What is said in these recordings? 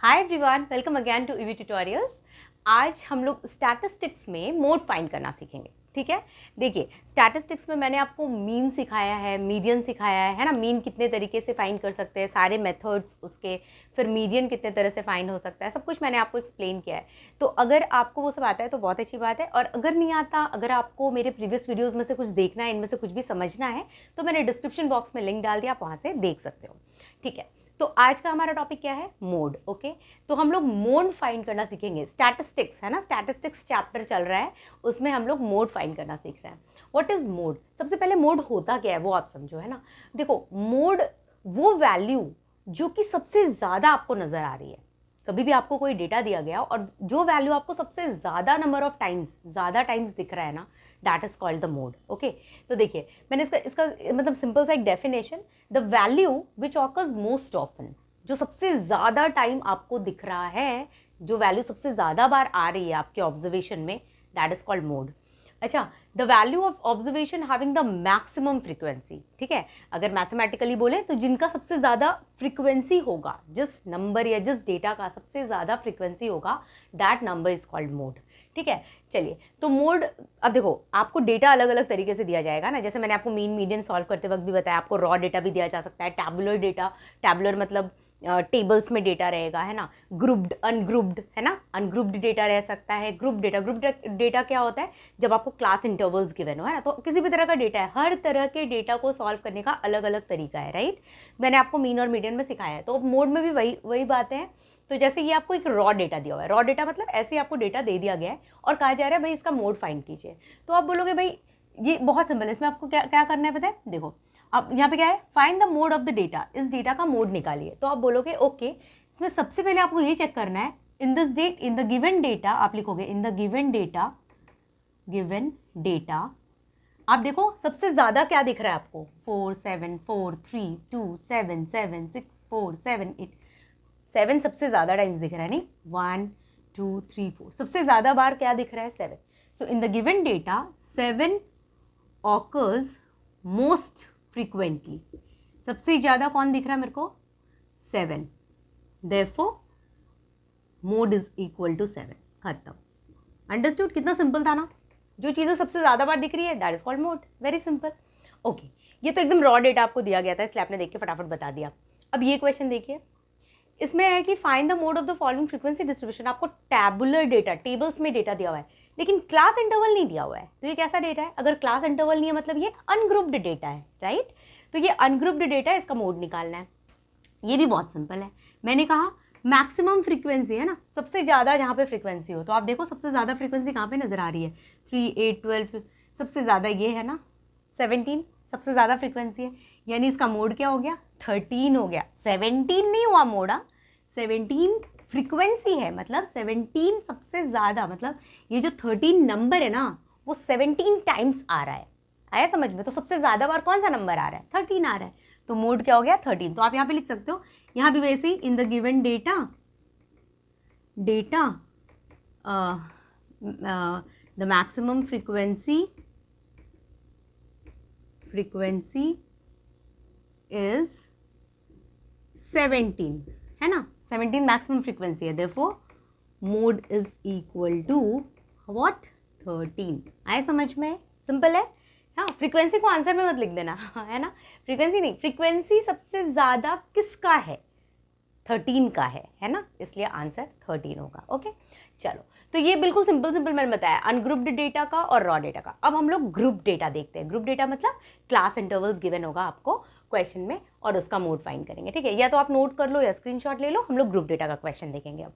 Hi everyone, welcome again to EV tutorials. आज हम लोग स्टैटिस्टिक्स में मोड फाइंड करना सीखेंगे। ठीक है, देखिए स्टैटिस्टिक्स में मैंने आपको मीन सिखाया है, मीडियन सिखाया है ना। मीन कितने तरीके से फाइंड कर सकते हैं, सारे मेथड्स उसके, फिर मीडियन कितने तरह से फाइंड हो सकता है, सब कुछ मैंने आपको एक्सप्लेन किया है। तो अगर आपको वो सब आता है तो बहुत अच्छी बात है, और अगर नहीं आता, अगर आपको मेरे प्रीवियस वीडियोज़ में से कुछ देखना है, इनमें से कुछ भी समझना है, तो मैंने डिस्क्रिप्शन बॉक्स में लिंक डाल दिया, आप वहाँ से देख सकते हो। ठीक है, तो आज का हमारा टॉपिक क्या है? मोड। ओके, तो हम लोग मोड फाइंड करना सीखेंगे। स्टैटिस्टिक्स है ना, स्टैटिस्टिक्स चैप्टर चल रहा है, उसमें हम लोग मोड फाइंड करना सीख रहे हैं। What is mode? सबसे पहले मोड होता क्या है वो आप समझो, है ना। देखो, मोड वो वैल्यू जो कि सबसे ज़्यादा आपको नज़र आ रही है। कभी भी आपको कोई डेटा दिया गया और जो वैल्यू आपको सबसे ज़्यादा नंबर ऑफ टाइम्स, ज़्यादा टाइम्स दिख रहा है ना, that is called the mode. Okay, तो देखिए मैंने इसका मतलब सिंपल सा एक definition, the value which occurs most often, जो सबसे ज़्यादा टाइम आपको दिख रहा है, जो वैल्यू सबसे ज़्यादा बार आ रही है आपके ऑब्जर्वेशन में, दैट इज कॉल्ड मोड। अच्छा, the value of observation having the maximum frequency. ठीक है, अगर मैथमेटिकली बोले तो जिनका सबसे ज़्यादा फ्रीक्वेंसी होगा, जिस नंबर या जिस डेटा का सबसे ज़्यादा फ्रीक्वेंसी होगा, that number is called mode. ठीक है, चलिए तो मोड, अब देखो आपको डेटा अलग अलग तरीके से दिया जाएगा ना। जैसे मैंने आपको मीन मीडियन सॉल्व करते वक्त भी बताया, आपको रॉ डेटा भी दिया जा सकता है, टैबुलर डेटा, टैबुलर मतलब टेबल्स में डेटा रहेगा, है ना। ग्रुप्ड, अनग्रुप्ड, है ना, अनग्रुप्ड डेटा रह सकता है। ग्रुप डेटा, ग्रुप डेटा क्या होता है? जब आपको क्लास इंटरवल्स गिवन हो, है ना, तो किसी भी तरह का डेटा है, हर तरह के डेटा को सॉल्व करने का अलग अलग तरीका है, राइट। मैंने आपको मीन और मीडियन में सिखाया है, तो मोड में भी वही बातें हैं। तो जैसे ये आपको एक रॉ डेटा दिया हुआ है, रॉ डेटा मतलब ऐसे आपको डेटा दे दिया गया है और कहा जा रहा है भाई इसका मोड फाइंड कीजिए, तो आप बोलोगे भाई ये बहुत सिंपल है, इसमें आपको क्या क्या करना है पता है? देखो अब यहाँ पे क्या है, find the mode of the data, इस डेटा का मोड निकालिए। तो आप बोलोगे ओके, इसमें सबसे पहले आपको ये चेक करना है, in this date, in the given data, आप लिखोगे in the given data, given data. आप देखो सबसे ज्यादा क्या दिख रहा है आपको? 4 7 4 3 2 7 7 6 4 7 8, 7 सबसे ज्यादा टाइम्स दिख रहा है, नहीं 1 2 3 4, सबसे ज्यादा बार क्या दिख रहा है? 7। So in the given data 7 occurs most frequently, सबसे ज्यादा कौन दिख रहा है मेरे को? 7। Therefore mode is equal to 7। खत्म। अंडरस्टूड? कितना सिंपल था ना। जो चीज़ें सबसे ज़्यादा बार दिख रही है, that is called mode. Very simple. Okay, ये तो एकदम रॉ डेटा आपको दिया गया था, इसलिए आपने देख के फटाफट बता दिया। अब ये क्वेश्चन देखिए, इसमें है कि find the mode of the following frequency distribution. आपको टैबुलर डेटा, टेबल्स में डेटा दिया हुआ है, लेकिन क्लास इंटरवल नहीं दिया हुआ है। तो ये कैसा डेटा है? अगर क्लास इंटरवल नहीं है मतलब ये अनग्रुप्ड डेटा है, राइट। तो ये अनग्रुप्ड डेटा है, इसका मोड निकालना है। ये भी बहुत सिंपल है। मैंने कहा मैक्सिमम फ्रीक्वेंसी है ना, सबसे ज़्यादा जहाँ पे फ्रीक्वेंसी हो, तो आप देखो सबसे ज़्यादा फ्रीक्वेंसी कहाँ पे नज़र आ रही है? 3 8 12, सबसे ज़्यादा ये है ना, 17 सबसे ज़्यादा फ्रीक्वेंसी है, यानी इसका मोड क्या हो गया? 13 हो गया। 17 नहीं हुआ मोड, 17 फ्रीक्वेंसी है, मतलब 17 सबसे ज़्यादा, मतलब ये जो 13 नंबर है ना, वो 17 टाइम्स आ रहा है। आया समझ में? तो सबसे ज़्यादा बार कौन सा नंबर आ रहा है? 13 आ रहा है, तो मोड क्या हो गया? 13। तो आप यहाँ पे लिख सकते हो, यहाँ भी वैसे ही, in the given data, data the maximum frequency is 17, है ना, 17 मैक्सिमम फ्रीक्वेंसी है, therefore mode is equal to what? 13। आए समझ में? सिंपल है। हाँ, फ्रीक्वेंसी को आंसर में मत लिख देना, है ना, फ्रीक्वेंसी नहीं, फ्रीक्वेंसी सबसे ज़्यादा किसका है? 13 का है ना, इसलिए आंसर 13 होगा। ओके, चलो, तो ये बिल्कुल सिंपल मैंने बताया अनग्रुप्ड डेटा का और रॉ डेटा का। अब हम लोग ग्रुप डेटा देखते हैं। ग्रुप डेटा मतलब क्लास इंटरवल्स गिवन होगा आपको क्वेश्चन में, और उसका मोड फाइंड करेंगे। ठीक है, या तो आप नोट कर लो या स्क्रीनशॉट ले लो, हम लोग ग्रुप डेटा का क्वेश्चन देखेंगे अब।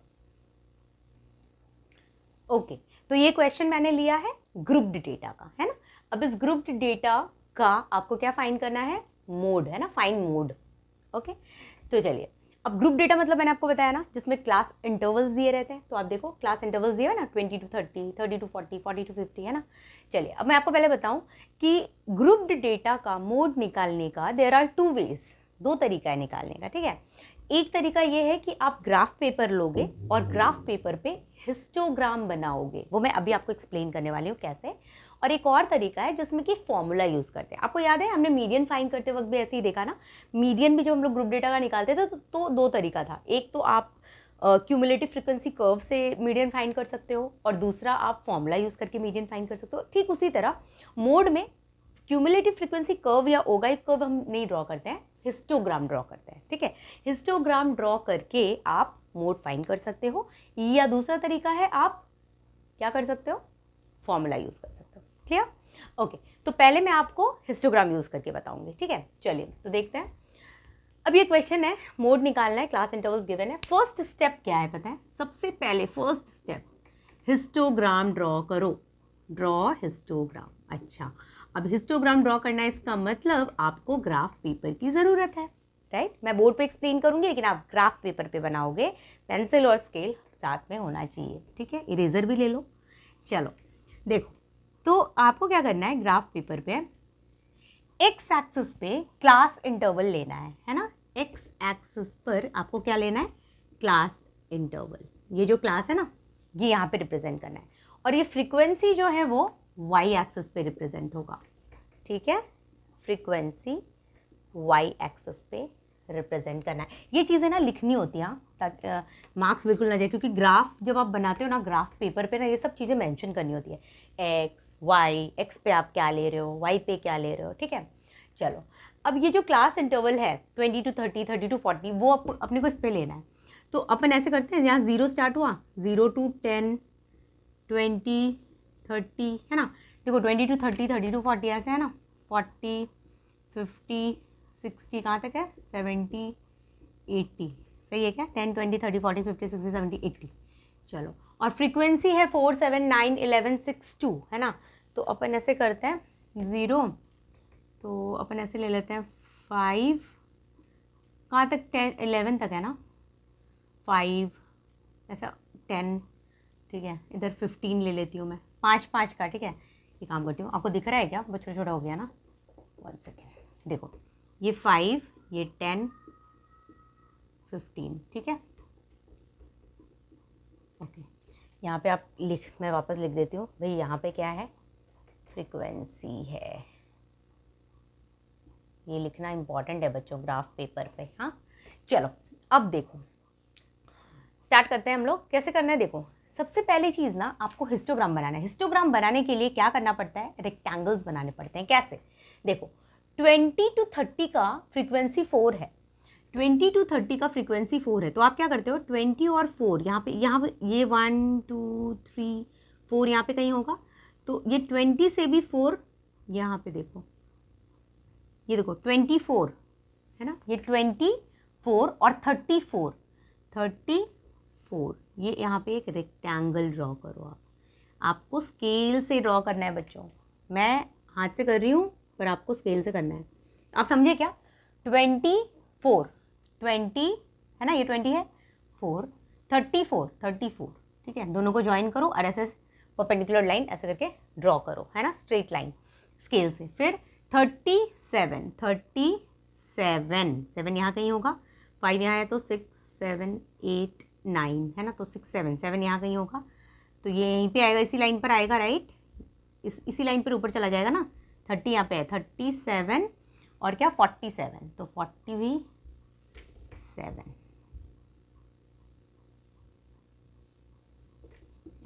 ओके, तो ये क्वेश्चन मैंने लिया है ग्रुप्ड डेटा का, है ना। अब इस ग्रुप्ड डेटा का आपको क्या फाइंड करना है? मोड, है ना, फाइंड मोड। ओके, तो चलिए, अब ग्रुप डेटा मतलब मैंने आपको बताया ना, जिसमें क्लास इंटरवल्स दिए रहते हैं। तो आप देखो क्लास इंटरवल्स दिए हुए ना, 20 to 30, 30 to 40, 40 to 50, है ना। चलिए, अब मैं आपको पहले बताऊं कि ग्रुप्ड डेटा का मोड निकालने का देयर आर 2 वेज, 2 तरीका है निकालने का। ठीक है, एक तरीका ये है कि आप ग्राफ पेपर लोगे और ग्राफ पेपर पे हिस्टोग्राम बनाओगे, वो मैं अभी आपको एक्सप्लेन करने वाली हूँ कैसे। और एक और तरीका है जिसमें कि फॉर्मूला यूज़ करते हैं। आपको याद है हमने मीडियन फाइंड करते वक्त भी ऐसे ही देखा ना, मीडियन भी जब हम लोग ग्रुप डेटा का निकालते थे तो 2 तरीका था। एक तो आप क्यूमुलेटिव फ्रीक्वेंसी कर्व से मीडियन फाइंड कर सकते हो, और दूसरा आप फॉर्मूला यूज़ करके मीडियन फाइंड कर सकते हो। ठीक उसी तरह मोड में क्यूमुलेटिव फ्रीक्वेंसी कर्व या ओगाइव कर्व हम नहीं ड्रॉ करते हैं, हिस्टोग्राम ड्रॉ करते हैं। ठीक है, हिस्टोग्राम ड्रॉ करके आप मोड फाइंड कर सकते हो, या दूसरा तरीका है आप क्या कर सकते हो, फॉर्मूला यूज़ कर सकते हो। क्लियर? ओके, तो पहले मैं आपको हिस्टोग्राम यूज़ करके बताऊंगी। ठीक है, चलिए तो देखते हैं। अब ये क्वेश्चन है, मोड निकालना है, क्लास इंटरवल्स गिवन है। फर्स्ट स्टेप क्या है पता है? सबसे पहले फर्स्ट स्टेप हिस्टोग्राम ड्रॉ करो, ड्रॉ हिस्टोग्राम। अच्छा, अब हिस्टोग्राम ड्रॉ करना है, इसका मतलब आपको ग्राफ पेपर की ज़रूरत है, राइट? मैं बोर्ड पे एक्सप्लेन करूंगी, लेकिन आप ग्राफ पेपर पे बनाओगे, पेंसिल और स्केल साथ में होना चाहिए। ठीक है, इरेजर भी ले लो। चलो देखो, तो आपको क्या करना है, ग्राफ पेपर पे एक्स एक्सिस पे क्लास इंटरवल लेना है ना? एक्स एक्सिस पर आपको क्या लेना है, क्लास इंटरवल। ये जो क्लास है ना, ये यहाँ पे रिप्रेजेंट करना है, और ये फ्रीक्वेंसी जो है वो वाई एक्सिस पे रिप्रेजेंट होगा। ठीक है, फ्रीक्वेंसी वाई एक्सिस पे रिप्रेजेंट करना है। ये चीज़ें ना लिखनी होती हैं ताकि मार्क्स बिल्कुल ना जाए, क्योंकि ग्राफ जब आप बनाते हो ना ग्राफ पेपर पे ना, ये सब चीज़ें मेंशन करनी होती है। एक्स वाई, एक्स पे आप क्या ले रहे हो, वाई पे क्या ले रहे हो। ठीक है, चलो अब ये जो क्लास इंटरवल है 20 to 30, 30 to 40, वो अपने को इस पे लेना है। तो अपन ऐसे करते हैं, यहाँ 0 स्टार्ट हुआ, 0 to 10, 20, 30, है ना? देखो 20 to 30, 30 to 40 ऐसे है ना, 40, 50, 60 कहाँ तक है, 70, 80, सही है क्या? 10, 20, 30, 40, 50, 60, 70, 80। चलो, और फ्रीक्वेंसी है 4, 7, 9, 11, 6, 2, है ना? तो अपन ऐसे करते हैं 0, तो अपन ऐसे ले लेते हैं 5, कहाँ तक, 10, 11 तक है ना, 5, ऐसा 10, ठीक है, इधर 15 ले लेती हूँ मैं, 5 5 का। ठीक है, ये काम करती हूँ, आपको दिख रहा है क्या? बहुत छोटा छोटा हो गया ना, 1 सेकेंड। देखो ये 5, ये 10, 15, ठीक है, ओके। यहाँ पे आप मैं वापस लिख देती हूँ भाई, यहाँ पे क्या है, फ्रीक्वेंसी है। ये लिखना इंपॉर्टेंट है बच्चों ग्राफ पेपर पे। हाँ चलो, अब देखो स्टार्ट करते हैं हम लोग। कैसे करना है, देखो सबसे पहली चीज़ ना, आपको हिस्टोग्राम बनाना है। हिस्टोग्राम बनाने के लिए क्या करना पड़ता है, रेक्टेंगल्स बनाने पड़ते हैं। कैसे, देखो 20 to 30 का फ्रीक्वेंसी 4 है, 20 to 30 का फ्रीक्वेंसी 4 है, तो आप क्या करते हो, 20 और 4 यहाँ पे ये 1 2 3 4 यहाँ पे कहीं होगा, तो ये 20 से भी 4 यहाँ पे देखो, ये देखो 24 है ना, ये 24 और 34, 34, ये यहाँ पे एक रेक्टेंगल ड्रॉ करो। आपको स्केल से ड्रॉ करना है बच्चों, मैं हाथ से कर रही हूँ पर आपको स्केल से करना है। आप समझे क्या, 24, 20 है ना, ये 20 है, 4, 34, 34, ठीक है, दोनों को ज्वाइन करो और ऐसे परपेंडिकुलर लाइन ऐसे करके ड्रॉ करो, है ना, स्ट्रेट लाइन स्केल से। फिर 37, 7 यहाँ कहीं होगा, 5 यहाँ है, तो 6, 7, 8, 9 है ना, तो 6, 7 यहाँ कहीं होगा, तो ये यहीं पे आएगा, इसी लाइन पर आएगा, राइट, इसी लाइन पर ऊपर चला जाएगा ना। 30 यहाँ पे है, 37 और क्या 47, तो 47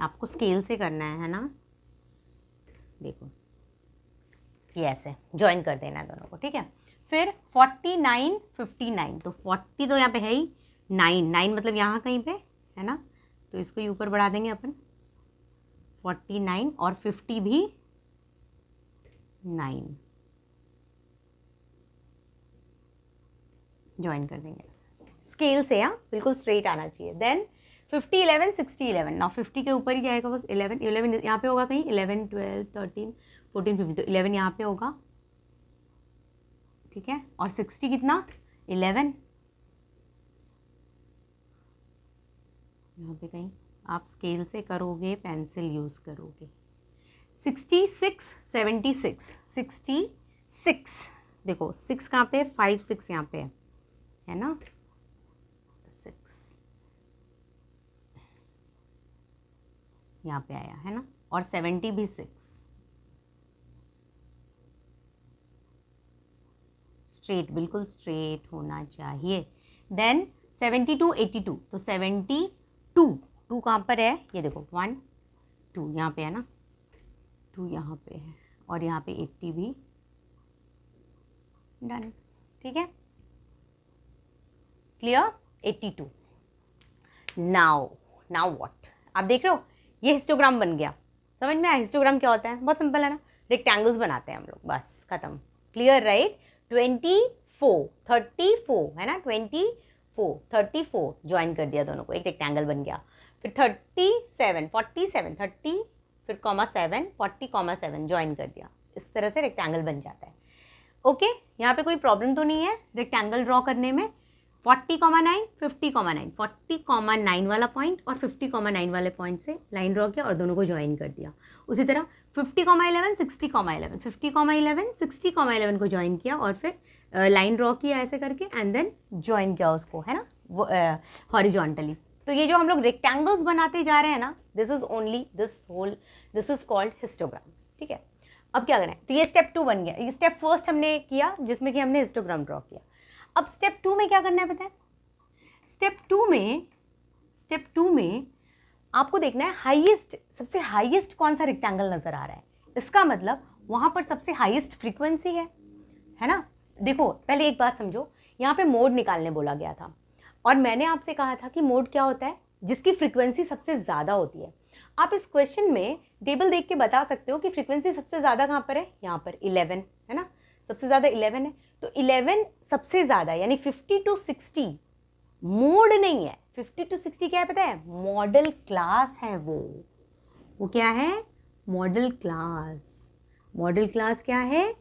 आपको स्केल से करना है ना। देखो ये ऐसे ज्वाइन कर देना है दोनों को, ठीक है। फिर 49, 59, तो 40 तो यहाँ पे है ही, 9 मतलब यहाँ कहीं पे है ना, तो इसको ऊपर बढ़ा देंगे अपन, 49 और 50 भी 9 ज्वाइन कर देंगे स्केल से, हाँ बिल्कुल स्ट्रेट आना चाहिए। देन 50, 11, 60, 11, ना 50 के ऊपर ही जाएगा बस, 11 यहाँ पे होगा कहीं, 11, 12, 13, 14, 15, तो 11 यहाँ पे होगा, ठीक है, और 60 कितना, 11 यहाँ पे कहीं, आप स्केल से करोगे, पेंसिल यूज़ करोगे। 66, 76, 66, देखो 6 कहाँ पे, 5, 6 यहाँ पे है ना, 6 यहाँ पे आया है ना, और 70 भी 6, स्ट्रेट, बिल्कुल स्ट्रेट होना चाहिए। देन 72 82, तो 72 2 कहाँ पर है, ये देखो 1 2 यहाँ पे है ना, 2 यहाँ पे है और यहाँ पे 80 भी डन। ठीक है, क्लियर। 82 नाउ व्हाट, आप देख रहे हो ये हिस्टोग्राम बन गया। समझ में आया हिस्टोग्राम क्या होता है, बहुत सिंपल है ना, रेक्टेंगल्स बनाते हैं हम लोग, बस खत्म। Clear right. 24 34 है ना, 24 34 ज्वाइन कर दिया दोनों को, एक रेक्टेंगल बन गया। फिर 37 47 30 फिर कॉमा 7 40 कॉमा 7 ज्वाइन कर दिया, इस तरह से रेक्टेंगल बन जाता है। ओके, यहाँ पे कोई प्रॉब्लम तो नहीं है रेक्टेंगल ड्रॉ करने में। 40,9 50,9 40,9 वाला पॉइंट और 50,9 वाले पॉइंट से लाइन ड्रॉ किया और दोनों को ज्वाइन कर दिया। उसी तरह 50,11 60,11 50,11 60,11 को ज्वाइन किया और फिर लाइन ड्रॉ किया ऐसे करके एंड देन ज्वाइन किया उसको, है ना, वो हॉरिजॉन्टली। तो ये जो हम लोग रेक्टेंगल्स बनाते जा रहे हैं ना, दिस इज कॉल्ड हिस्टोग्राम। ठीक है, अब क्या करना है, तो ये स्टेप 2 बन गया। ये स्टेप फर्स्ट हमने किया जिसमें कि हमने हिस्टोग्राम ड्रॉ किया। अब स्टेप 2 में क्या करना है पता है, स्टेप टू में आपको देखना है हाईएस्ट, सबसे हाईएस्ट कौन सा रेक्टेंगल नजर आ रहा है। इसका मतलब वहां पर सबसे हाईएस्ट फ्रीक्वेंसी है ना। देखो पहले एक बात समझो, यहाँ पे मोड निकालने बोला गया था और मैंने आपसे कहा था कि मोड क्या होता है, जिसकी फ्रीक्वेंसी सबसे ज़्यादा होती है। आप इस क्वेश्चन में टेबल देख के बता सकते हो कि फ्रीक्वेंसी सबसे ज़्यादा कहाँ पर है, यहाँ पर 11 है ना, सबसे ज़्यादा 11 है। तो 11 सबसे ज़्यादा, यानी 50 to 60 मोड नहीं है। 50 to 60 क्या है पता है, मॉडल क्लास है वो क्या है, मॉडल क्लास। मॉडल क्लास क्या है,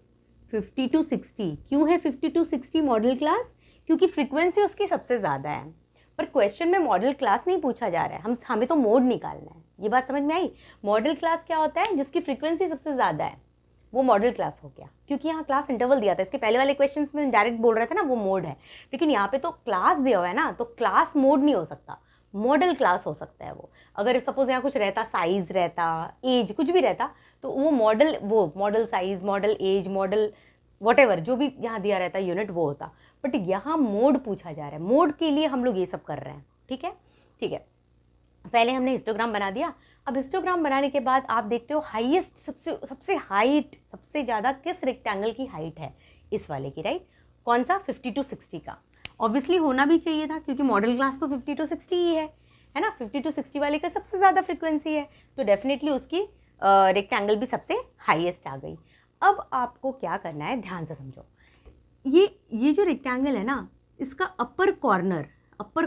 50 to 60। क्यों है 50 to 60 मॉडल क्लास, क्योंकि फ्रीक्वेंसी उसकी सबसे ज़्यादा है। पर क्वेश्चन में मॉडल क्लास नहीं पूछा जा रहा है, हमें तो मोड निकालना है। ये बात समझ में आई। मॉडल क्लास क्या होता है, जिसकी फ्रीक्वेंसी सबसे ज़्यादा है, वो मॉडल क्लास हो गया। क्योंकि यहाँ क्लास इंटरवल दिया था, इसके पहले वाले क्वेश्चंस में डायरेक्ट बोल रहा था ना वो मोड है, लेकिन यहाँ पे तो क्लास दिया हुआ है ना, तो क्लास मोड नहीं हो सकता, मॉडल क्लास हो सकता है वो। अगर सपोज यहाँ कुछ रहता, साइज रहता, एज कुछ भी रहता, तो वो model size, model age, model whatever जो भी यहाँ दिया रहता यूनिट वो होता। बट यहाँ मोड पूछा जा रहा है, मोड के लिए हम लोग ये सब कर रहे हैं। ठीक है, पहले हमने हिस्टोग्राम बना दिया। अब हिस्टोग्राम बनाने के बाद आप देखते हो हाईएस्ट, सबसे हाइट, सबसे ज़्यादा किस रेक्टेंगल की हाइट है, इस वाले की, राइट। कौन सा, 50 to 60 का। ऑब्वियसली होना भी चाहिए था क्योंकि मॉडल क्लास तो 50 to 60 ही है ना। 50 to 60 वाले का सबसे ज़्यादा फ्रीक्वेंसी है, तो डेफिनेटली उसकी रेक्टेंगल भी सबसे हाईएस्ट आ गई। अब आपको क्या करना है, ध्यान से समझो। ये जो रेक्टेंगल है ना, इसका अपर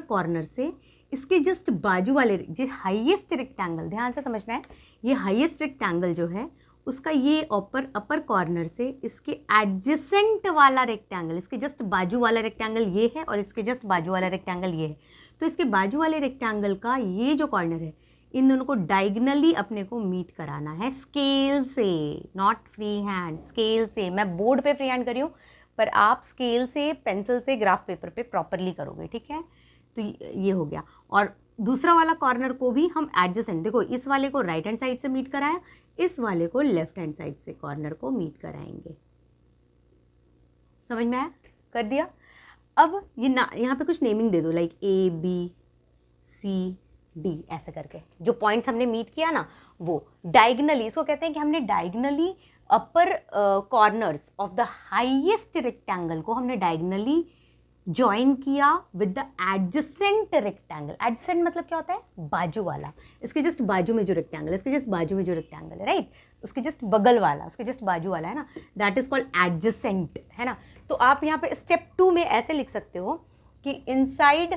कॉर्नर से इसके जस्ट बाजू वाले जो हाईएस्ट रेक्टेंगल, ध्यान से समझना है, ये हाईएस्ट रेक्टेंगल जो है उसका ये अपर कॉर्नर से इसके एडजेसेंट वाला रेक्टेंगल, इसके जस्ट बाजू वाला रेक्टेंगल ये है और इसके जस्ट बाजू वाला रेक्टेंगल ये है। तो इसके बाजू वाले रेक्टेंगल का ये जो कॉर्नर है, इन दोनों को डायगनली अपने को मीट कराना है स्केल से, नॉट फ्री हैंड, स्केल से। मैं बोर्ड पे फ्री हैंड करी हूँ, पर आप स्केल से, पेंसिल से, ग्राफ पेपर पे प्रॉपरली करोगे। ठीक है, तो ये हो गया। और दूसरा वाला कॉर्नर को भी हम एडजेसेंट, देखो इस वाले को राइट हैंड साइड से मीट कराया, इस वाले को लेफ्ट हैंड साइड से कॉर्नर को मीट कराएंगे। समझ में आया, कर दिया। अब यहाँ पे कुछ नेमिंग दे दो, लाइक ABCD ऐसे करके, जो पॉइंट्स हमने मीट किया ना वो डायगनली, इसको कहते हैं कि हमने diagonally upper corners of the highest rectangle को हमने डायगनली ज्वाइन किया with the adjacent rectangle. Adjacent मतलब क्या होता है, बाजू वाला, इसके जस्ट बाजू में जो रेक्टेंगल है, इसके जस्ट बाजू में जो रेक्टेंगल है, राइट, उसके जस्ट बगल वाला, उसके जस्ट बाजू वाला है ना, दैट इज कॉल्ड एडजेसेंट, है ना। तो आप यहाँ पे स्टेप 2 में ऐसे लिख सकते हो कि इनसाइड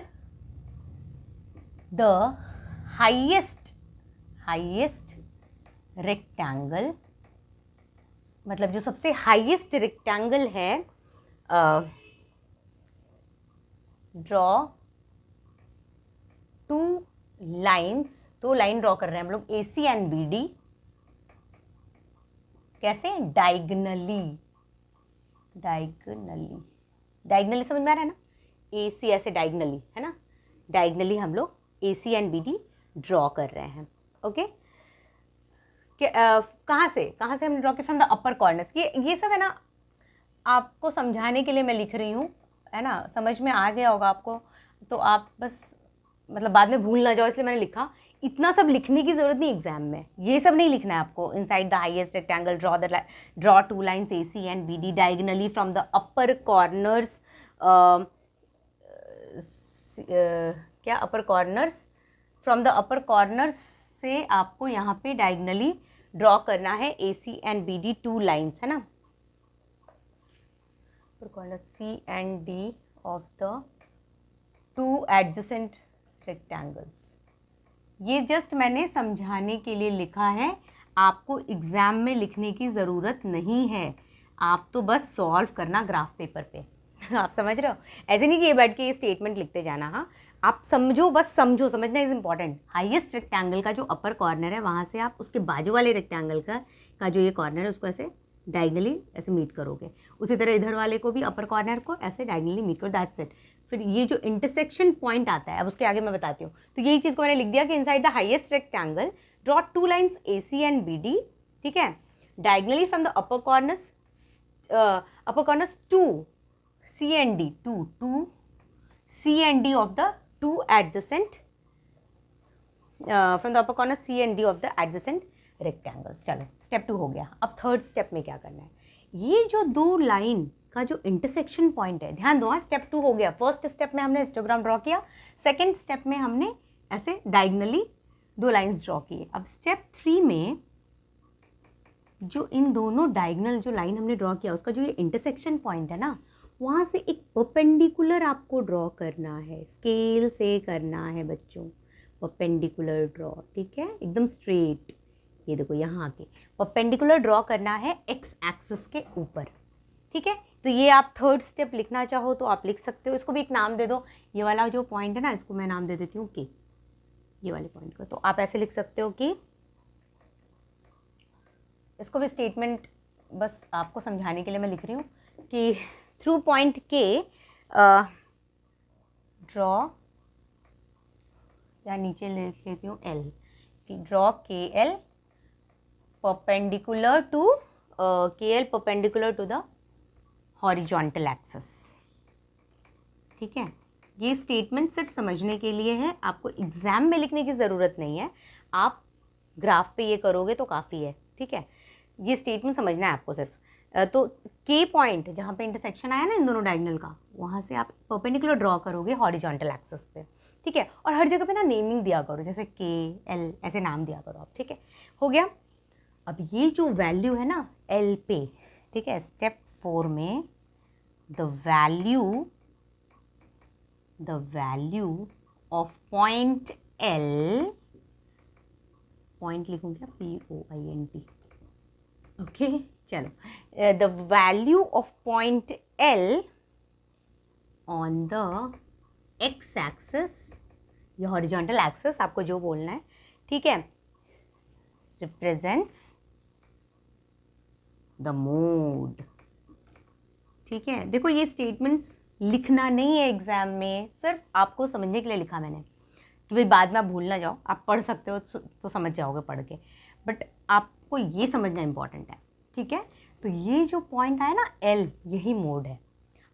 द हाईएस्ट रेक्टेंगल, मतलब जो सबसे हाईएस्ट रेक्टेंगल है, ड्रॉ 2 लाइन्स, 2 लाइन ड्रॉ कर रहे हैं हम लोग, AC एंड BD। कैसे, डायगनली समझ में आ रहा है ना, AC ऐसे डायगनली, है ना, डायगनली हम लोग AC एंड BD ड्रॉ कर रहे हैं। ओके, कहाँ से हमने ड्रॉ किया, फ्रॉम द अपर कॉर्नर्स। ये सब है ना, आपको समझाने के लिए मैं लिख रही हूँ, है ना, समझ में आ गया होगा आपको। तो आप बस मतलब बाद में भूल ना जाओ, इसलिए मैंने लिखा। इतना सब लिखने की ज़रूरत नहीं एग्जाम में, ये सब नहीं लिखना है आपको। Inside the highest rectangle draw two lines AC and BD diagonally from the upper corners, क्या upper corners, from the upper corners से आपको यहाँ पे डायगनली ड्रॉ करना है AC एंड BD 2 लाइन्स, है ना, अपर corner C and D of the 2 adjacent rectangles. ये जस्ट मैंने समझाने के लिए लिखा है, आपको एग्जाम में लिखने की ज़रूरत नहीं है, आप तो बस सॉल्व करना ग्राफ पेपर पे। आप समझ रहे हो, ऐसे नहीं कि ये बैठ के ये स्टेटमेंट लिखते जाना। हाँ, आप समझो, बस समझो, समझना इज़ इम्पॉर्टेंट। हाईएस्ट रेक्टेंगल का जो अपर कॉर्नर है वहाँ से आप उसके बाजू वाले रेक्टेंगल का जो ये कॉर्नर है उसको ऐसे डायगनली ऐसे मीट करोगे। उसी तरह इधर वाले को भी अपर कॉर्नर को ऐसे डायगनली मीट करो, दैट्स इट। फिर ये जो इंटरसेक्शन पॉइंट आता है, अब उसके आगे मैं बताती हूँ। तो यही चीज़ को मैंने लिख दिया कि inside the highest rectangle draw 2 lines AC and BD, ठीक है, diagonally from the upper corners to C and D, to C and D of the 2 adjacent, from the upper corner C and D of the adjacent rectangles. चलो step 2 हो गया। अब third step में क्या करना है, ये जो 2 लाइन का जो इंटरसेक्शन पॉइंट है, ध्यान दो। स्टेप 2 हो गया। फर्स्ट स्टेप में हमने हिस्टोग्राम ड्रॉ किया, सेकेंड स्टेप में हमने ऐसे डायगनली 2 लाइन्स ड्रॉ किए। अब स्टेप 3 में जो इन दोनों डायगनल जो लाइन हमने ड्रॉ किया उसका जो ये इंटरसेक्शन पॉइंट है ना, वहाँ से एक परपेंडिकुलर आपको ड्रॉ करना है, स्केल से करना है बच्चों, परपेंडिकुलर ड्रॉ, ठीक है, एकदम स्ट्रेट। ये देखो यहाँ आके परपेंडिकुलर ड्रॉ करना है एक्स एक्सिस के ऊपर, ठीक है। तो ये आप थर्ड स्टेप लिखना चाहो तो आप लिख सकते हो। इसको भी एक नाम दे दो, ये वाला जो पॉइंट है ना इसको मैं नाम दे देती हूँ के, ये वाले पॉइंट को। तो आप ऐसे लिख सकते हो कि इसको भी स्टेटमेंट बस आपको समझाने के लिए मैं लिख रही हूँ कि थ्रू पॉइंट के ड्रॉ, या नीचे लिख लेती हूँ L, कि draw KL perpendicular to KL perpendicular to the horizontal axis, ठीक है। ये स्टेटमेंट सिर्फ समझने के लिए है, आपको एग्जाम में लिखने की ज़रूरत नहीं है, आप ग्राफ पे ये करोगे तो काफ़ी है, ठीक है। ये स्टेटमेंट समझना है आपको सिर्फ। तो के पॉइंट जहाँ पे इंटरसेक्शन आया ना इन दोनों डायगनल का, वहाँ से आप परपेंडिकुलर ड्रॉ करोगे हॉरिजॉन्टल एक्सिस पे, ठीक है। और हर जगह पे ना नेमिंग दिया करो, जैसे KL ऐसे नाम दिया करो आप, ठीक है। हो गया। अब ये जो वैल्यू है ना L पे, ठीक है, स्टेप 4 में the value of point L, point लिखूँ क्या, POINT, ओके। चलो, the value of point L on the x axis, ये हॉरिजॉन्टल एक्सिस आपको जो बोलना है, ठीक है, रिप्रेजेंट्स द मोड, ठीक है। देखो ये स्टेटमेंट्स लिखना नहीं है एग्जाम में, सिर्फ आपको समझने के लिए लिखा मैंने, कि भाई बाद में आप भूल ना जाओ। आप पढ़ सकते हो तो समझ जाओगे पढ़ के, बट आपको ये समझना इंपॉर्टेंट है, ठीक है। तो ये जो पॉइंट आया ना L, यही मोड है।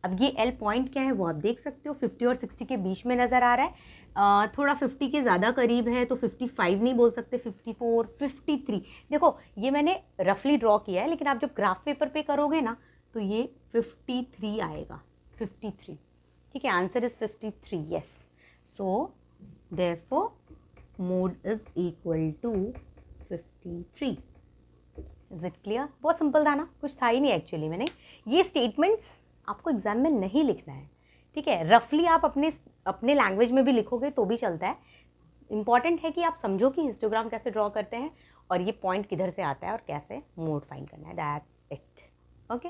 अब ये L पॉइंट क्या है वो आप देख सकते हो, 50 और 60 के बीच में नज़र आ रहा है, थोड़ा 50 के ज़्यादा करीब है, तो 55 नहीं बोल सकते, 54, 53। देखो ये मैंने रफली ड्रॉ किया है, लेकिन आप जब ग्राफ पेपर पे करोगे ना तो ये 53 आएगा, 53, ठीक है। Answer is 53, yes. So therefore mode is equal to 53। Is it clear? बहुत सिंपल था ना, कुछ था ही नहीं एक्चुअली में। नहीं, ये स्टेटमेंट्स आपको एग्जाम में नहीं लिखना है, ठीक है। रफली आप अपने लैंग्वेज में भी लिखोगे तो भी चलता है। इंपॉर्टेंट है कि आप समझो कि हिस्टोग्राम कैसे ड्रॉ करते हैं और ये पॉइंट किधर से आता है और कैसे मोड फाइंड करना है, दैट्स इट, ओके।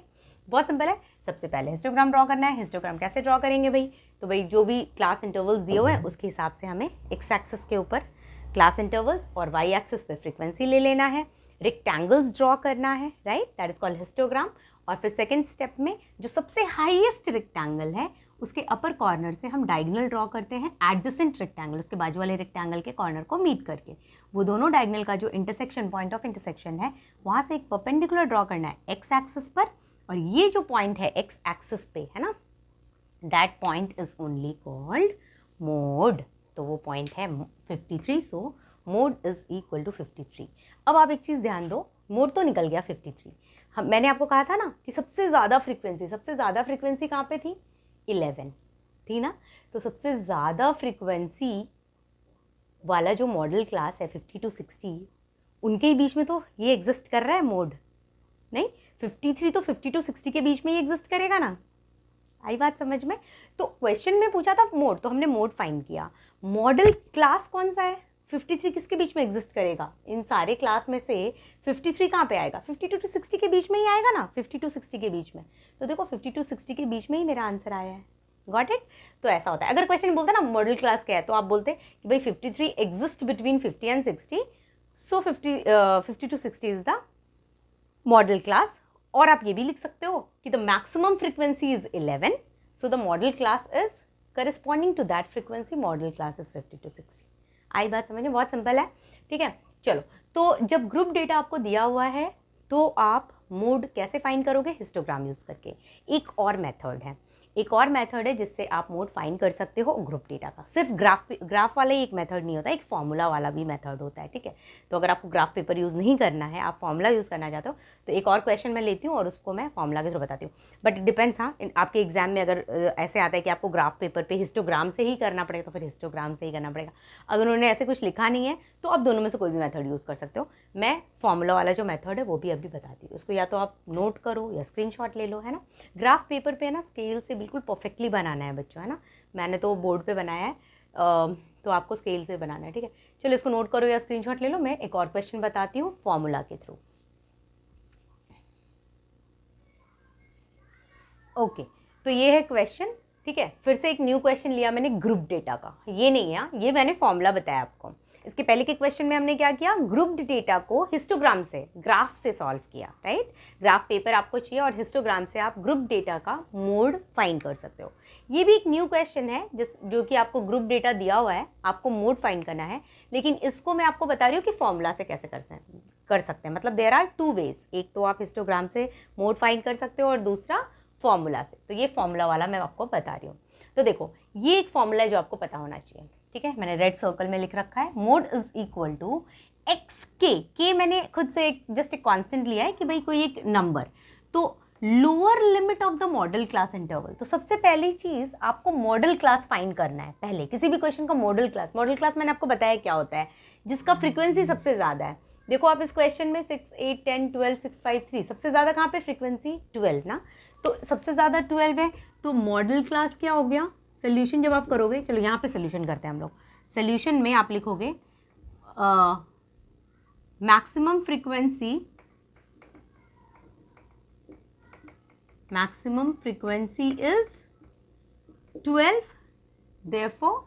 बहुत सिंपल है। सबसे पहले हिस्टोग्राम ड्रॉ करना है। हिस्टोग्राम कैसे ड्रॉ करेंगे भाई? तो भाई जो भी क्लास इंटरवल्स दिए हुए हैं उसके हिसाब से हमें एक्स एक्सिस के ऊपर क्लास इंटरवल्स और वाई एक्सिस पे फ्रीक्वेंसी ले लेना है, रेक्टेंगल्स ड्रॉ करना है, right, that is called histogram. और फिर सेकंड स्टेप में जो सबसे हाईएस्ट रेक्टेंगल है उसके अपर कॉर्नर से हम डायगोनल ड्रॉ करते हैं, एडजेसेंट रेक्टेंगल, उसके बाजू वाले रेक्टेंगल के कॉर्नर को मीट करके। वो दोनों डायगोनल का जो इंटरसेक्शन, पॉइंट ऑफ इंटरसेक्शन है, वहाँ से एक परपेंडिकुलर ड्रॉ करना है एक्स एक्सिस पर, और ये जो पॉइंट है एक्स एक्सिस पे है ना, that point is only called mode, तो वो पॉइंट है 53, so mode is equal to 53। अब आप एक चीज़ ध्यान दो, मोड तो निकल गया 53, मैंने आपको कहा था ना कि सबसे ज़्यादा फ्रीक्वेंसी कहाँ पे थी, 11 थी ना, तो सबसे ज़्यादा फ्रीक्वेंसी वाला जो मॉडल क्लास है 50 to 60, उनके ही बीच में तो ये एग्जिस्ट कर रहा है मोड, नहीं 53 तो 50 to 60 के बीच में ही एग्जिस्ट करेगा ना, आई बात समझ में। तो क्वेश्चन में पूछा था मोड, तो हमने मोड फाइंड किया। मॉडल क्लास कौन सा है, 53 किसके बीच में एग्जिस्ट करेगा, इन सारे क्लास में से 53 कहाँ पे आएगा, 52 to 60 के बीच में ही आएगा ना, 50 to 60 के बीच में, तो देखो 50 to 60 के बीच में ही मेरा आंसर आया है, गॉट इट। तो ऐसा होता है, अगर क्वेश्चन बोलते ना मॉडल क्लास क्या है, तो आप बोलते कि भाई 53 exist between 50 and 60, so 50 to 60 is the modal class. और आप ये भी लिख सकते हो कि the maximum frequency is 11, so the modal class is corresponding to that frequency, modal class is 50 to 60। आई बात समझ में, बहुत सिंपल है, ठीक है। चलो, तो जब ग्रुप डेटा आपको दिया हुआ है तो आप मोड कैसे फाइंड करोगे, हिस्टोग्राम यूज़ करके। एक और मेथड है जिससे आप मोड फाइंड कर सकते हो ग्रुप डेटा का। सिर्फ ग्राफ वाला ही एक मेथड नहीं होता, एक फॉर्मूला वाला भी मेथड होता है, ठीक है। तो अगर आपको ग्राफ पेपर यूज़ नहीं करना है, आप फॉर्मूला यूज़ करना चाहते हो, तो एक और क्वेश्चन मैं लेती हूँ और उसको मैं फॉर्मूला के थ्रू बताती हूँ। बट इट डिपेंड्स, हाँ, आपके एग्जाम में अगर ऐसे आता है कि आपको ग्राफ पेपर पे हिस्टोग्राम से ही करना पड़ेगा, तो फिर हिस्टोग्राम से ही करना पड़ेगा। अगर उन्होंने ऐसे कुछ लिखा नहीं है तो आप दोनों में से कोई भी मेथड यूज़ कर सकते हो। मैं फॉर्मूला वाला जो मेथड है वो भी अभी बताती हूँ, उसको या तो आप नोट करो या स्क्रीनशॉट ले लो, है ना। ग्राफ पेपर पे है ना, स्केल से बिल्कुल परफेक्टली बनाना है बच्चों, है ना। मैंने तो बोर्ड पे बनाया है, तो आपको स्केल से बनाना है, ठीक है। चलो, इसको नोट करो या स्क्रीनशॉट ले लो। मैं एक और क्वेश्चन बताती हूँ फॉर्मूला के थ्रू। ओके, तो ये है क्वेश्चन, ठीक है। फिर से एक न्यू क्वेश्चन लिया मैंने ग्रुप डेटा का, ये नहीं है, ये मैंने फॉर्मूला बताया आपको। इसके पहले के क्वेश्चन में हमने क्या किया, ग्रुप्ड डेटा को हिस्टोग्राम से, ग्राफ से सॉल्व किया, राइट। ग्राफ पेपर आपको चाहिए और हिस्टोग्राम से आप ग्रुप डेटा का मोड फाइंड कर सकते हो। ये भी एक न्यू क्वेश्चन है जो कि आपको ग्रुप डेटा दिया हुआ है, आपको मोड फाइंड करना है, लेकिन इसको मैं आपको बता रही हूँ कि फॉर्मूला से कैसे कर सकते हैं। मतलब देयर आर टू वेज, एक तो आप हिस्टोग्राम से मोड फाइंड कर सकते हो और दूसरा फॉर्मूला से। तो ये फॉर्मूला वाला मैं आपको बता रही हूँ। तो देखो, ये एक फॉर्मूला है जो आपको पता होना चाहिए, ठीक है। मैंने रेड सर्कल में लिख रखा है, mode is equal to X के मैंने खुद से जस्ट एक कांस्टेंट लिया है कि भाई कोई एक नंबर, तो lower limit of the modal class interval. तो सबसे पहली चीज आपको मॉडल क्लास फाइंड करना है पहले, किसी भी क्वेश्चन का मॉडल क्लास मैंने आपको बताया क्या होता है, जिसका फ्रीक्वेंसी सबसे ज्यादा है। देखो आप इस क्वेश्चन में 6, 8, 10, 12, 6, 5, 3, सबसे ज़्यादा कहाँ पे फ्रीक्वेंसी 12 ना, तो सबसे ज़्यादा 12 है, तो मॉडल क्लास क्या हो गया। सोल्यूशन जब आप करोगे, चलो यहाँ पे सोल्यूशन करते हैं हम लोग। सोल्यूशन में आप लिखोगे maximum frequency is 12, therefore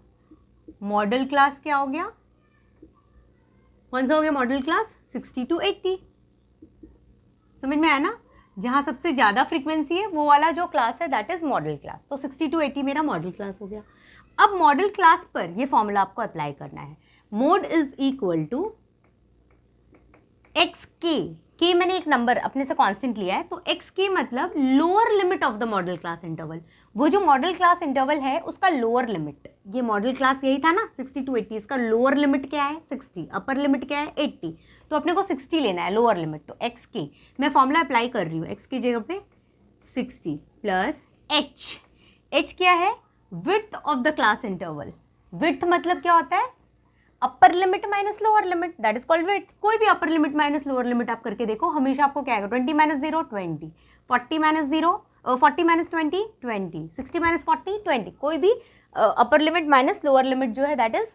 model class क्या हो गया, कौन सा हो गया मॉडल क्लास, 60 to 80। समझ में आया ना, जहाँ सबसे ज़्यादा फ्रीक्वेंसी है वो वाला जो क्लास है दैट इज मॉडल क्लास। तो 60 to 80 मेरा मॉडल क्लास हो गया। अब मॉडल क्लास पर ये फॉर्मूला आपको अप्लाई करना है, mode is equal to X के मैंने एक नंबर अपने से कांस्टेंट लिया है, तो एक्स के मतलब lower limit of the modal class interval. वो जो मॉडल क्लास इंटरवल है उसका लोअर लिमिट, ये मॉडल क्लास यही था ना 60 to 80, इसका लोअर लिमिट क्या है 60, अपर लिमिट क्या है 80, तो अपने को 60 लेना है लोअर लिमिट। तो एक्स के मैं फॉर्मूला अप्लाई कर रही हूँ, एक्स की जगह पे 60 प्लस एच क्या है, width of the class interval. Width मतलब क्या होता है, upper limit minus lower limit, that is called width. कोई भी upper limit minus lower limit आप करके देखो, हमेशा आपको क्या आएगा, 20 माइनस 0 20, 40 माइनस 0 40 माइनस 20 20, 60 माइनस 40 20। कोई भी upper limit minus lower limit जो है that is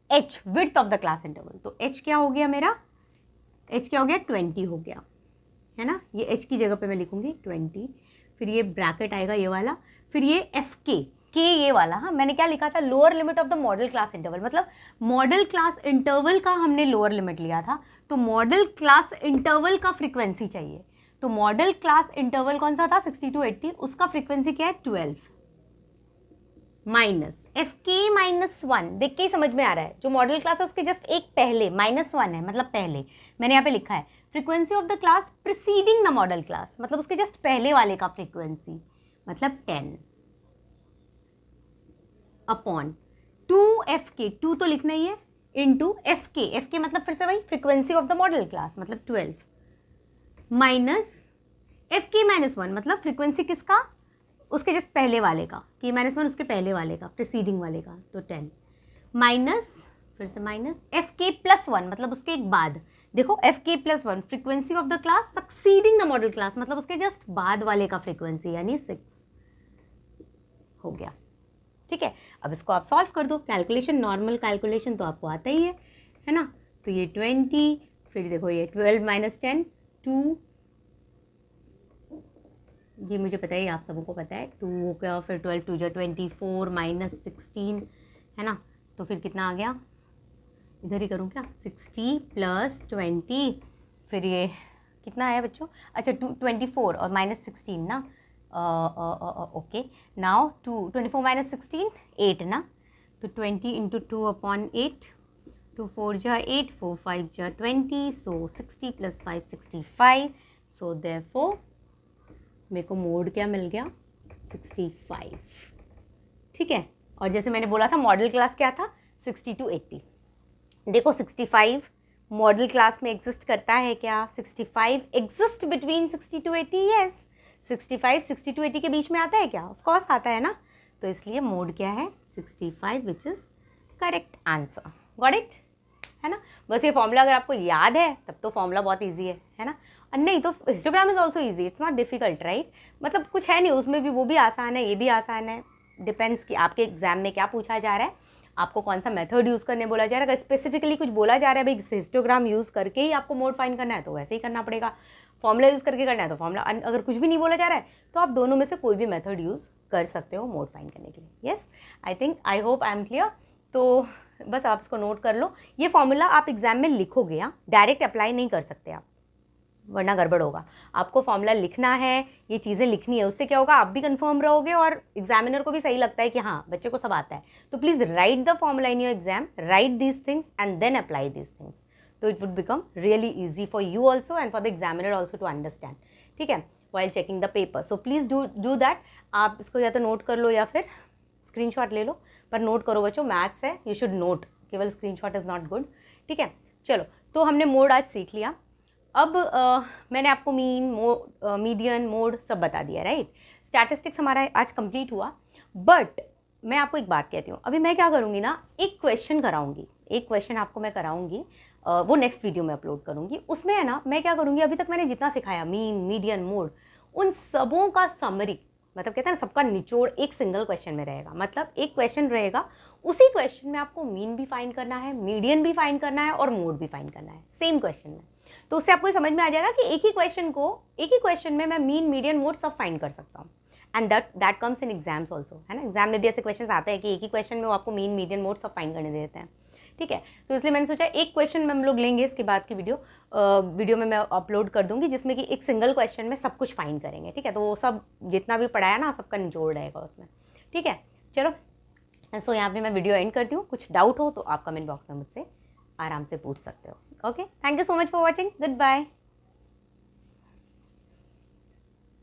H, width of the class interval. तो एच क्या हो गया मेरा, एच क्या हो गया 20 हो गया, है ना। ये एच की जगह पे मैं लिखूंगी 20, फिर ये ब्रैकेट आएगा ये वाला, फिर ये एफ के ये वाला। हाँ, मैंने क्या लिखा था, lower limit of the modal class interval, मतलब मॉडल क्लास इंटरवल का हमने लोअर लिमिट लिया था, तो मॉडल क्लास इंटरवल का फ्रीक्वेंसी चाहिए। तो मॉडल क्लास इंटरवल कौन सा था 60 to 80, उसका फ्रीक्वेंसी क्या है 12 माइनस एफ के माइनस 1। देख के ही समझ में आ रहा है, जो मॉडल क्लास है उसके जस्ट एक पहले -1 है, मतलब पहले मैंने यहाँ पे लिखा है frequency of the class preceding the modal class, मतलब उसके जस्ट पहले वाले का फ्रीक्वेंसी, मतलब 10 अपॉन 2FK, 2 तो लिखना ही है, इंटू FK, FK मतलब फिर से वही frequency of the modal class मतलब 12, माइनस FK माइनस 1 मतलब फ्रीक्वेंसी किसका, उसके जस्ट पहले वाले का, K माइनस 1 उसके पहले वाले का, प्रीसीडिंग वाले का, तो 10, माइनस फिर से माइनस FK प्लस 1 मतलब उसके एक बाद, देखो FK plus 1 frequency of the class succeeding the modal class मतलब उसके जस्ट बाद वाले का फ्रीक्वेंसी, यानी 6 हो गया। ठीक है, अब इसको आप सॉल्व कर दो, कैलकुलेशन, नॉर्मल कैलकुलेशन तो आपको आता ही है ना। तो ये 20, फिर देखो ये 12 माइनस 10 2, ये मुझे पता है, आप सबों को पता है, 2 हो गया, फिर 12 2 24 माइनस 16 है ना, तो फिर कितना आ गया, इधर ही करूँ क्या, 60 प्लस 20, फिर ये कितना आया बच्चों, अच्छा 24 और माइनस 16 ना, ओके, नाउ 24 माइनस 16 8 ना, तो 20 इंटू 2 अपॉन 8, 2 4 जा 8, 4 5 जा 20, सो 60 प्लस 5 65, सो देयरफॉर मेरे को मोड क्या मिल गया, 65। ठीक है, और जैसे मैंने बोला था मॉडल क्लास क्या था, 60 to 80। देखो 65 मॉडल क्लास में एग्जिस्ट करता है क्या, 65 exist between 60 to 80, yes, 65 60 to 80 के बीच में आता है क्या, ऑफ कोर्स आता है ना, तो इसलिए मोड क्या है 65, which is correct answer, got it, है ना। बस ये फॉर्मूला अगर आपको याद है तब तो फॉर्मूला बहुत इजी है ना, और नहीं तो histogram is also easy, it's not difficult right, मतलब कुछ है नहीं उसमें भी, वो भी आसान है, ये भी आसान है, डिपेंड्स कि आपके एग्जाम में क्या पूछा जा रहा है, आपको कौन सा मेथड यूज़ करने बोला जा रहा है। अगर स्पेसिफिकली कुछ बोला जा रहा है भाई हिस्टोग्राम यूज़ करके ही आपको मोड फाइंड करना है तो वैसे ही करना पड़ेगा, फॉर्मूला यूज़ करके करना है तो फॉर्मूला, अगर कुछ भी नहीं बोला जा रहा है तो आप दोनों में से कोई भी मेथड यूज़ कर सकते हो मोड फाइंड करने के लिए। Yes, I hope I am clear. तो बस आप इसको नोट कर लो, ये फॉर्मूला आप एग्जाम में लिखोगे, हाँ, डायरेक्ट अप्लाई नहीं कर सकते आप, वरना गड़बड़ होगा। आपको फॉर्मूला लिखना है, ये चीज़ें लिखनी है, उससे क्या होगा, आप भी कंफर्म रहोगे और एग्जामिनर को भी सही लगता है कि हाँ बच्चे को सब आता है। तो please write the formula in your exam, write these things and then apply these things, तो it would become really easy for you also and for the examiner also to understand. ठीक है, while checking the paper, so please do that. आप इसको या तो note कर लो या फिर स्क्रीनशॉट ले लो, पर नोट करो बच्चों, मैथ्स है, यू शुड नोट, केवल स्क्रीनशॉट इज़ नॉट गुड। ठीक है, चलो, तो हमने मोड आज सीख लिया। अब मैंने आपको मीन, मीडियन, मोड सब बता दिया, राइट। स्टैटिस्टिक्स हमारा आज कंप्लीट हुआ, बट मैं आपको एक बात कहती हूँ, अभी मैं क्या करूँगी ना, एक क्वेश्चन कराऊँगी, एक क्वेश्चन आपको मैं कराऊँगी, वो नेक्स्ट वीडियो में अपलोड करूँगी। उसमें है ना, मैं क्या करूँगी, अभी तक मैंने जितना सिखाया, मीन, मीडियन, मोड, उन सबों का समरी, मतलब कहते हैं ना सबका निचोड़ एक सिंगल क्वेश्चन में रहेगा। मतलब एक क्वेश्चन रहेगा, उसी क्वेश्चन में आपको मीन भी फाइंड करना है, मीडियन भी फाइंड करना है और मोड भी फाइंड करना है, सेम क्वेश्चन में। तो उससे आपको समझ में आ जाएगा कि एक ही क्वेश्चन में मैं मीन, मीडियन, मोड सब फाइंड कर सकता हूँ। And that comes in exams also, है ना। एग्जाम में भी ऐसे क्वेश्चन आते हैं कि एक ही क्वेश्चन में वो आपको मीन, मीडियन, मोड सब फाइंड करने देते हैं। ठीक है, तो इसलिए मैंने सोचा एक क्वेश्चन में हम लोग लेंगे, इसके बाद की वीडियो में मैं अपलोड कर दूंगी, जिसमें कि एक सिंगल क्वेश्चन में सब कुछ फाइंड करेंगे। ठीक है, तो वो सब जितना भी पढ़ाया ना, सबका निचोड़ रहेगा उसमें। ठीक है, चलो, सो यहाँ पे मैं वीडियो एंड करती हूँ। कुछ डाउट हो तो आप कमेंट बॉक्स में मुझसे आराम से पूछ सकते हो। Okay, thank you so much for watching, good bye.